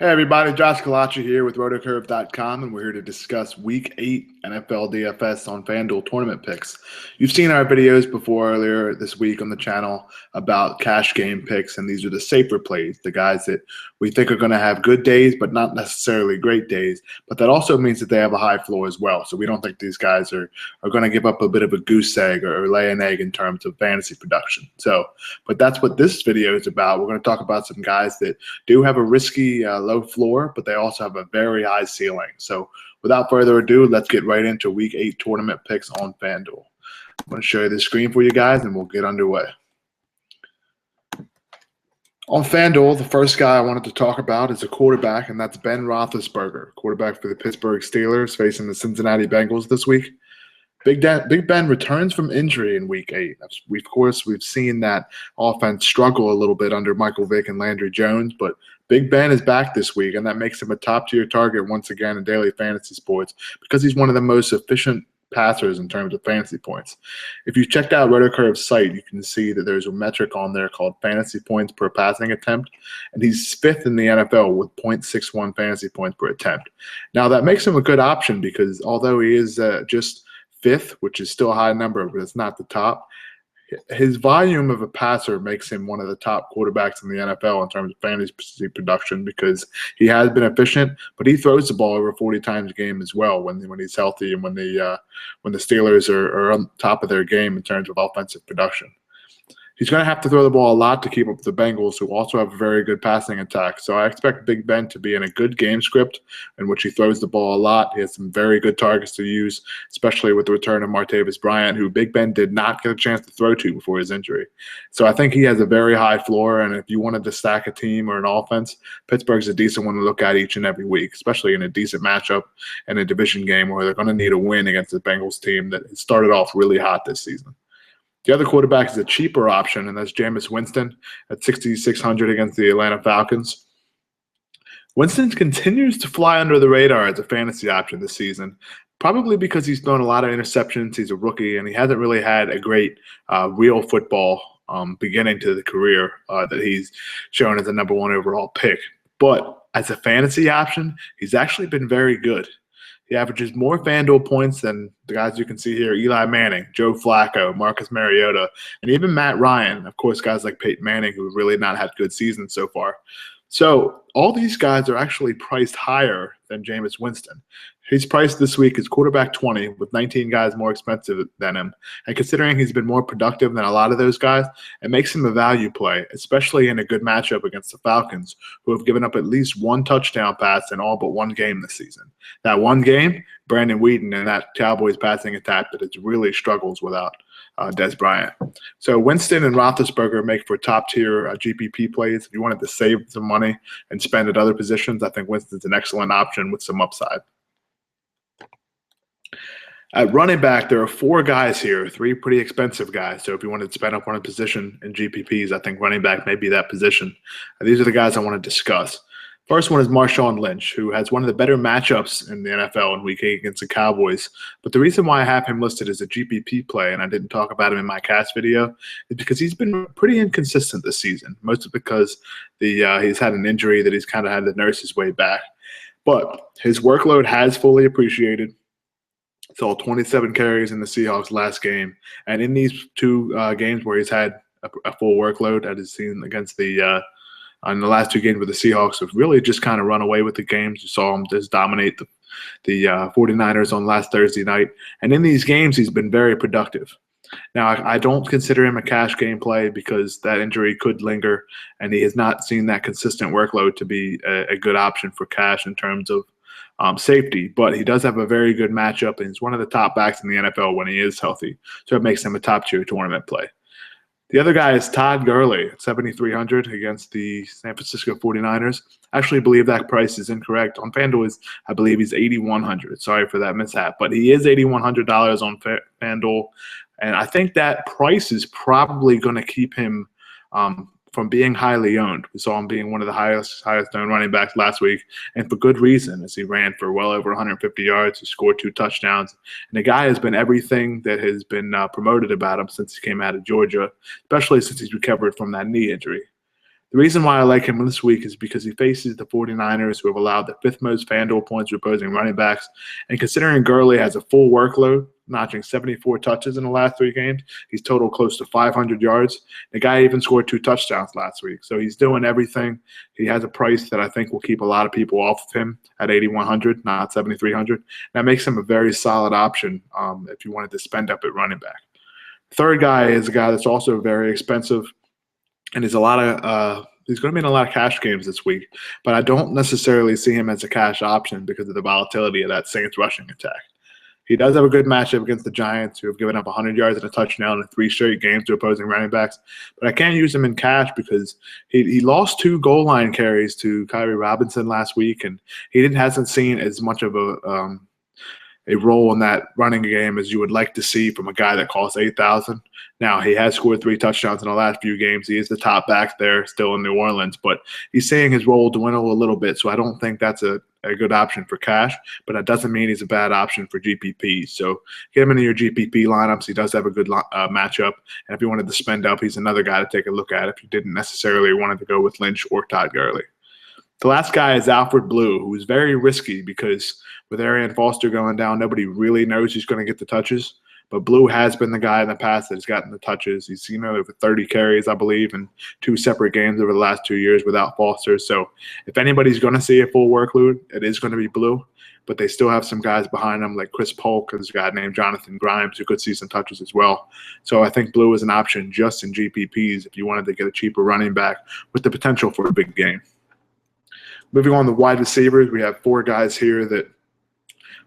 Hey everybody, Josh Kalachi here with rotocurve.com, and we're here to discuss Week 8 NFL DFS on FanDuel tournament picks. You've seen our videos before earlier this week on the channel about cash game picks, and these are the safer plays, the guys that we think are going to have good days but not necessarily great days, but that also means that they have a high floor as well. So we don't think these guys are going to give up a bit of a goose egg or lay an egg in terms of fantasy production. But that's what this video is about. We're going to talk about some guys that do have a risky low floor, but they also have a very high ceiling. So without further ado, let's get right into Week 8 tournament picks on FanDuel. I'm going to show you the screen for you guys, and we'll get underway. On FanDuel, the first guy I wanted to talk about is a quarterback, and that's Ben Roethlisberger, quarterback for the Pittsburgh Steelers, facing the Cincinnati Bengals this week. Big Ben returns from injury in Week 8. Of course, we've seen that offense struggle a little bit under Michael Vick and Landry Jones, but Big Ben is back this week, and that makes him a top-tier target once again in daily fantasy sports because he's one of the most efficient passers in terms of fantasy points. If you checked out RotoCurve's site, you can see that there's a metric on there called fantasy points per passing attempt, and he's 5th in the NFL with 0.61 fantasy points per attempt. Now, that makes him a good option because although he is just 5th, which is still a high number, but it's not the top, his volume of a passer makes him one of the top quarterbacks in the NFL in terms of fantasy production because he has been efficient, but he throws the ball over 40 times a game as well when he's healthy and when the Steelers are on top of their game in terms of offensive production. He's going to have to throw the ball a lot to keep up with the Bengals, who also have a very good passing attack. So I expect Big Ben to be in a good game script in which he throws the ball a lot. He has some very good targets to use, especially with the return of Martavis Bryant, who Big Ben did not get a chance to throw to before his injury. So I think he has a very high floor, and if you wanted to stack a team or an offense, Pittsburgh's a decent one to look at each and every week, especially in a decent matchup in a division game where they're going to need a win against the Bengals team that started off really hot this season. The other quarterback is a cheaper option, and that's Jameis Winston at 6,600 against the Atlanta Falcons. Winston continues to fly under the radar as a fantasy option this season, probably because he's thrown a lot of interceptions. He's a rookie, and he hasn't really had a great real football beginning to the career that he's shown as a number 1 overall pick. But as a fantasy option, he's actually been very good. He averages more FanDuel points than the guys you can see here: Eli Manning, Joe Flacco, Marcus Mariota, and even Matt Ryan. Of course, guys like Peyton Manning, who have really not had good seasons so far. So all these guys are actually priced higher than Jameis Winston. He's priced this week as quarterback 20 with 19 guys more expensive than him. And considering he's been more productive than a lot of those guys, it makes him a value play, especially in a good matchup against the Falcons, who have given up at least 1 touchdown pass in all but 1 game this season. That 1 game, Brandon Whedon and that Cowboys passing attack that it really struggles without Des Bryant. So Winston and Roethlisberger make for top-tier GPP plays. If you wanted to save some money and spend at other positions, I think Winston's an excellent option with some upside. At running back, there are 4 guys here, 3 pretty expensive guys. So if you wanted to spend up on a position in GPPs, I think running back may be that position. These are the guys I want to discuss. First one is Marshawn Lynch, who has one of the better matchups in the NFL in Week 8 against the Cowboys. But the reason why I have him listed as a GPP play, and I didn't talk about him in my cast video, is because he's been pretty inconsistent this season, mostly because he's had an injury that he's kind of had to nurse his way back. But his workload has fully appreciated. Saw 27 carries in the Seahawks last game. And in these 2 games where he's had a full workload, that is seen against in the last 2 games with the Seahawks, have really just kind of run away with the games. You saw him just dominate the 49ers on last Thursday night. And in these games, he's been very productive. Now, I don't consider him a cash game play because that injury could linger, and he has not seen that consistent workload to be a good option for cash in terms of safety. But he does have a very good matchup, and he's one of the top backs in the NFL when he is healthy. So it makes him a top-tier tournament play. The other guy is Todd Gurley at 7,300 against the San Francisco 49ers. I actually believe that price is incorrect. On FanDuel, I believe he's 8,100. Sorry for that mishap. But he is $8,100 on FanDuel. And I think that price is probably going to keep him from being highly owned. We saw him being one of the highest owned running backs last week, and for good reason, as he ran for well over 150 yards. He scored 2 touchdowns. And the guy has been everything that has been promoted about him since he came out of Georgia, especially since he's recovered from that knee injury. The reason why I like him this week is because he faces the 49ers, who have allowed the fifth most FanDuel points to opposing running backs. And considering Gurley has a full workload, notching 74 touches in the last 3 games, he's totaled close to 500 yards. The guy even scored 2 touchdowns last week. So he's doing everything. He has a price that I think will keep a lot of people off of him at 8,100, not 7,300. That makes him a very solid option if you wanted to spend up at running back. Third guy is a guy that's also very expensive, and he's going to be in a lot of cash games this week, but I don't necessarily see him as a cash option because of the volatility of that Saints rushing attack. He does have a good matchup against the Giants, who have given up 100 yards and a touchdown in 3 straight games to opposing running backs, but I can't use him in cash because he lost 2 goal line carries to Kyrie Robinson last week, and he hasn't seen as much of a role in that running game as you would like to see from a guy that costs $8,000. Now, he has scored 3 touchdowns in the last few games. He is the top back there still in New Orleans, but he's seeing his role dwindle a little bit, so I don't think that's a good option for cash, but that doesn't mean he's a bad option for GPP. So get him into your GPP lineups. He does have a good matchup, and if you wanted to spend up, he's another guy to take a look at if you didn't necessarily want to go with Lynch or Todd Gurley. The last guy is Alfred Blue, who is very risky because with Arian Foster going down, nobody really knows he's going to get the touches. But Blue has been the guy in the past that has gotten the touches. He's seen over 30 carries, I believe, in 2 separate games over the last 2 years without Foster. So if anybody's going to see a full workload, it is going to be Blue. But they still have some guys behind him, like Chris Polk. There's a guy named Jonathan Grimes who could see some touches as well. So I think Blue is an option just in GPPs if you wanted to get a cheaper running back with the potential for a big game. Moving on to wide receivers, we have 4 guys here that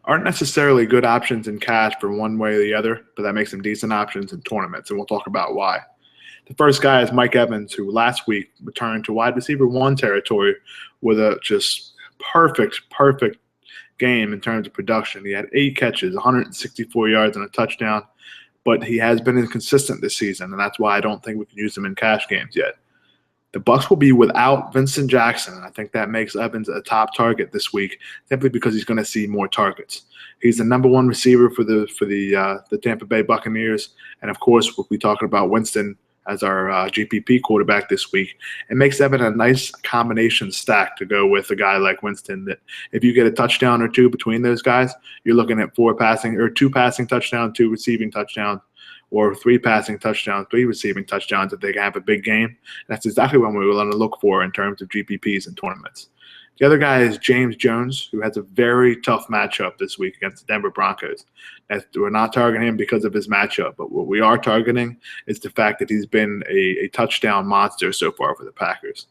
aren't necessarily good options in cash for one way or the other, but that makes them decent options in tournaments, and we'll talk about why. The first guy is Mike Evans, who last week returned to wide receiver 1 territory with a just perfect game in terms of production. He had 8 catches, 164 yards, and a touchdown, but he has been inconsistent this season, and that's why I don't think we can use him in cash games yet. The Bucs will be without Vincent Jackson. I think that makes Evans a top target this week, simply because he's going to see more targets. He's the number 1 receiver for the Tampa Bay Buccaneers, and of course, we'll be talking about Winston as our GPP quarterback this week. It makes Evans a nice combination stack to go with a guy like Winston. That if you get a touchdown or 2 between those guys, you're looking at 2 passing touchdowns, 2 receiving touchdowns, or 3 passing touchdowns, 3 receiving touchdowns if they can have a big game. And that's exactly what we want to look for in terms of GPPs and tournaments. The other guy is James Jones, who has a very tough matchup this week against the Denver Broncos. We're not targeting him because of his matchup, but what we are targeting is the fact that he's been a touchdown monster so far for the Packers.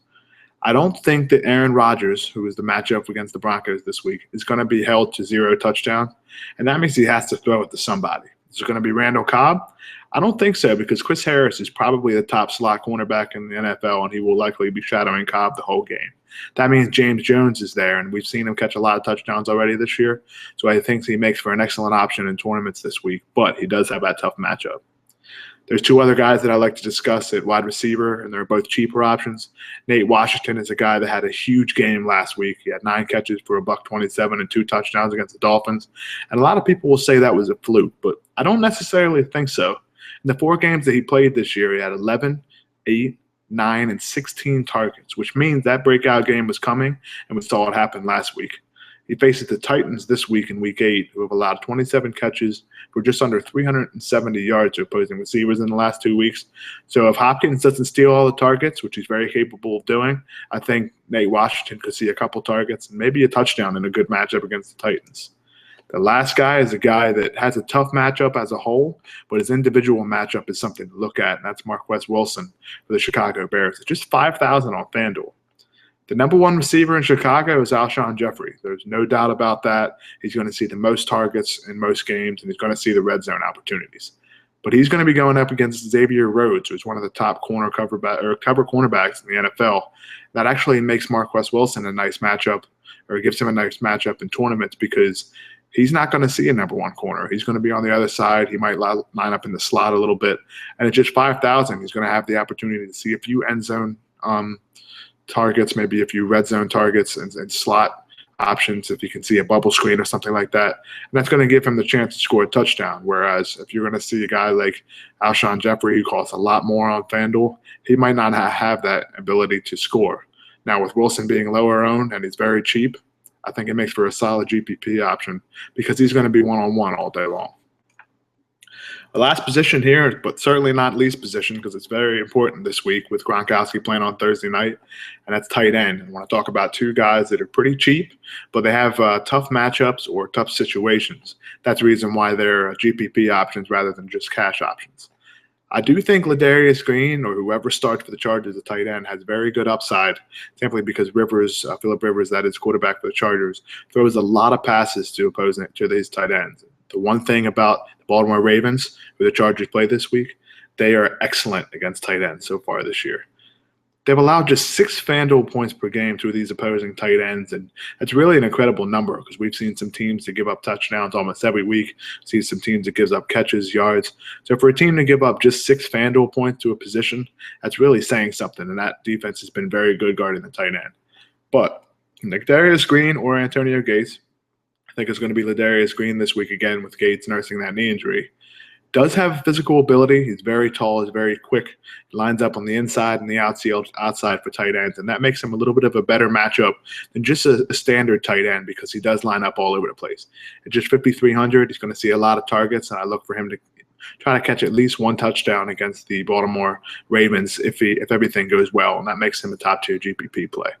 I don't think that Aaron Rodgers, who is the matchup against the Broncos this week, is going to be held to 0 touchdowns, and that means he has to throw it to somebody. Is it going to be Randall Cobb? I don't think so, because Chris Harris is probably the top slot cornerback in the NFL, and he will likely be shadowing Cobb the whole game. That means James Jones is there, and we've seen him catch a lot of touchdowns already this year. So I think he makes for an excellent option in tournaments this week, but he does have that tough matchup. There's 2 other guys that I like to discuss at wide receiver, and they're both cheaper options. Nate Washington is a guy that had a huge game last week. He had 9 catches for $127 and 2 touchdowns against the Dolphins. And a lot of people will say that was a fluke, but I don't necessarily think so. In the 4 games that he played this year, he had 11, 8, 9, and 16 targets, which means that breakout game was coming, and we saw it happen last week. He faces the Titans this week in Week 8, who have allowed 27 catches for just under 370 yards to opposing receivers in the last 2 weeks. So if Hopkins doesn't steal all the targets, which he's very capable of doing, I think Nate Washington could see a couple targets and maybe a touchdown in a good matchup against the Titans. The last guy is a guy that has a tough matchup as a whole, but his individual matchup is something to look at, and that's Marquez Wilson for the Chicago Bears. It's just $5,000 on FanDuel. The number 1 receiver in Chicago is Alshon Jeffrey. There's no doubt about that. He's going to see the most targets in most games, and he's going to see the red zone opportunities. But he's going to be going up against Xavier Rhodes, who's one of the top cover cornerbacks in the NFL. That actually makes Marquez Wilson a nice matchup, or gives him a nice matchup in tournaments, because he's not going to see a number 1 corner. He's going to be on the other side. He might line up in the slot a little bit. And at just $5,000, he's going to have the opportunity to see a few end zone targets, maybe a few red zone targets and slot options if you can see a bubble screen or something like that. And that's going to give him the chance to score a touchdown. Whereas if you're going to see a guy like Alshon Jeffrey, who costs a lot more on FanDuel, he might not have that ability to score. Now, with Wilson being lower owned and he's very cheap, I think it makes for a solid GPP option because he's going to be one-on-one all day long. The last position here, but certainly not least position because it's very important this week with Gronkowski playing on Thursday night, and that's tight end. I want to talk about two guys that are pretty cheap, but they have tough matchups or tough situations. That's the reason why they're GPP options rather than just cash options. I do think Ladarius Green or whoever starts for the Chargers at tight end has very good upside simply because Phillip Rivers, that is quarterback for the Chargers, throws a lot of passes to these tight ends. The one thing about the Baltimore Ravens, who the Chargers play this week, they are excellent against tight ends so far this year. They've allowed just 6 FanDuel points per game through these opposing tight ends, and that's really an incredible number because we've seen some teams that give up touchdowns almost every week, see some teams that gives up catches, yards. So for a team to give up just 6 FanDuel points to a position, that's really saying something, and that defense has been very good guarding the tight end. But Ladarius Green or Antonio Gates, I think it's going to be Ladarius Green this week again with Gates nursing that knee injury. Does have physical ability. He's very tall. He's very quick. He lines up on the inside and the outside for tight ends, and that makes him a little bit of a better matchup than just a standard tight end because he does line up all over the place. At just 5,300, he's going to see a lot of targets, and I look for him to try to catch at least one touchdown against the Baltimore Ravens if everything goes well, and that makes him a top-tier GPP play.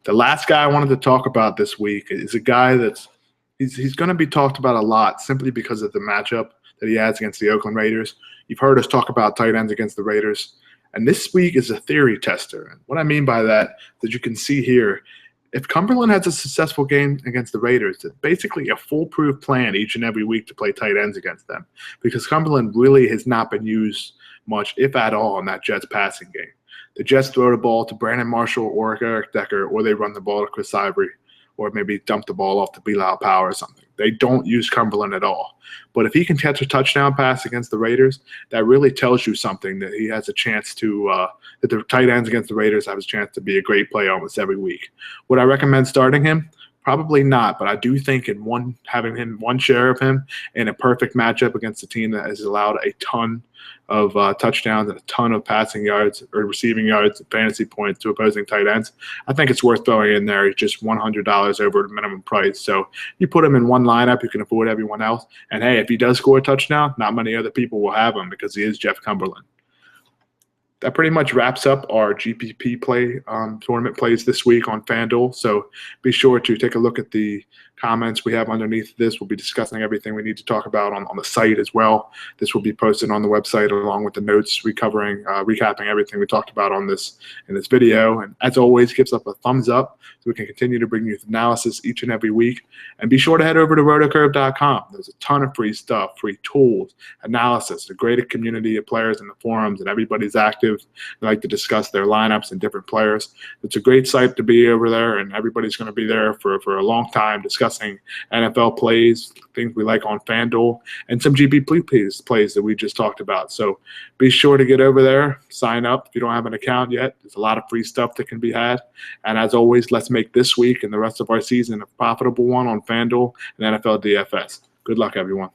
The last guy I wanted to talk about this week is a guy that's he's going to be talked about a lot simply because of the matchup that he has against the Oakland Raiders. You've heard us talk about tight ends against the Raiders. And this week is a theory tester. And what I mean by that you can see here, if Cumberland has a successful game against the Raiders, it's basically a foolproof plan each and every week to play tight ends against them because Cumberland really has not been used much, if at all, in that Jets passing game. The Jets throw the ball to Brandon Marshall or Eric Decker, or they run the ball to Chris Ivory, or maybe dump the ball off to Bilal Powell or something. They don't use Cumberland at all. But if he can catch a touchdown pass against the Raiders, that really tells you something that he has a chance to that the tight ends against the Raiders have a chance to be a great play almost every week. Would I recommend starting him? Probably not, but I do think having one share of him in a perfect matchup against a team that has allowed a ton of touchdowns and a ton of passing yards or receiving yards and fantasy points to opposing tight ends, I think it's worth throwing in there. He's just $100 over the minimum price. So you put him in one lineup, you can afford everyone else. And hey, if he does score a touchdown, not many other people will have him because he is Jeff Cumberland. That pretty much wraps up our GPP play tournament plays this week on FanDuel. So be sure to take a look at the comments we have underneath this. We'll be discussing everything we need to talk about on the site as well. This will be posted on the website along with the notes recapping everything we talked about in this video. And as always, give us a thumbs up so we can continue to bring you analysis each and every week. And be sure to head over to rotocurve.com. There's a ton of free stuff, free tools, analysis, a great community of players in the forums, and everybody's active. They like to discuss their lineups and different players. It's a great site to be over there, and everybody's going to be there for a long time discussing NFL plays, things we like on FanDuel, and some GPP plays that we just talked about. So be sure to get over there, sign up if you don't have an account yet. There's a lot of free stuff that can be had. And as always, let's make this week and the rest of our season a profitable one on FanDuel and NFL DFS. Good luck, everyone.